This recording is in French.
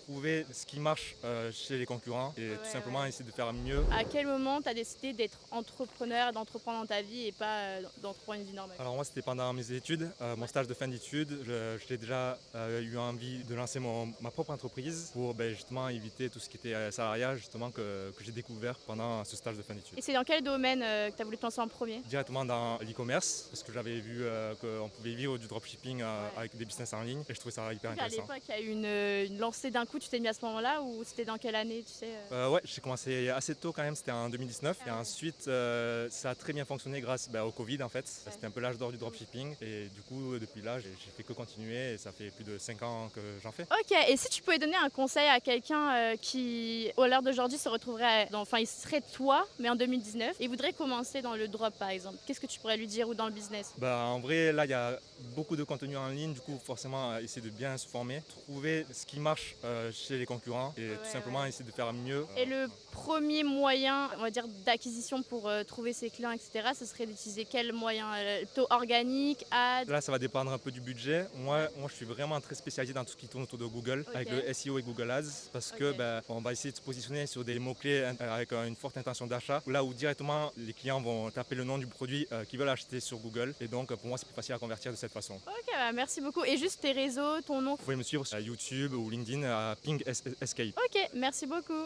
trouver ce qui marche chez les concurrents et Ouais, tout simplement ouais. essayer de faire mieux. À quel moment tu as décidé d'être entrepreneur, d'entreprendre dans ta vie et pas d'entreprendre une vie normale? Alors moi c'était pendant mes études, mon Ouais. stage de fin d'études, j'ai déjà eu envie de lancer ma propre entreprise pour justement éviter tout ce qui était salariat justement que j'ai découvert pendant ce stage de fin d'études. Et c'est dans quel domaine que tu as voulu te lancer en premier? Directement dans l'e-commerce parce que j'avais vu qu'on pouvait vivre du dropshipping Ouais. avec des business en ligne et je trouvais ça hyper Donc à intéressant. l'époque, il y a eu une lancée d'un coup, tu t'es mis à ce moment-là ou c'était dans quelle année, tu sais? Ouais, j'ai commencé assez tôt quand même, c'était en 2019. Ah Et ouais. ensuite, ça a très bien fonctionné grâce au Covid en fait. Ouais. C'était un peu l'âge d'or du dropshipping. Et du coup, depuis là, j'ai fait que continuer et ça fait plus de 5 ans que j'en fais. OK, et si tu pouvais donner un conseil à quelqu'un, qui, à l'heure d'aujourd'hui, se retrouverait enfin, il serait toi, mais en 2019 et voudrait commencer dans le drop, par exemple, qu'est-ce que tu pourrais lui dire ou dans le business? En vrai, là, il y a beaucoup de contenu en ligne. Du coup, forcément, essayer de bien se former, trouver ce qui marche chez les concurrents et Ouais, tout simplement ouais. essayer de faire mieux. Et le premier moyen, on va dire, d'acquisition pour, trouver ses clients et cetera, ce serait d'utiliser quel moyen? Plutôt organique, ads? Là, ça va dépendre un peu du budget. Moi, je suis vraiment très spécialisé dans tout ce qui tourne autour de Google, avec le OK. SEO et Google Ads, parce que OK. on va essayer de se positionner sur des mots-clés avec une forte intention d'achat, là où directement les clients vont taper le nom du produit qu'ils veulent acheter sur Google. Et donc, pour moi, c'est plus facile à convertir de cette façon. OK, bah, merci beaucoup et juste tes réseaux, ton nom? Vous pouvez me suivre sur YouTube ou LinkedIn à Ping Escape. OK, merci beaucoup.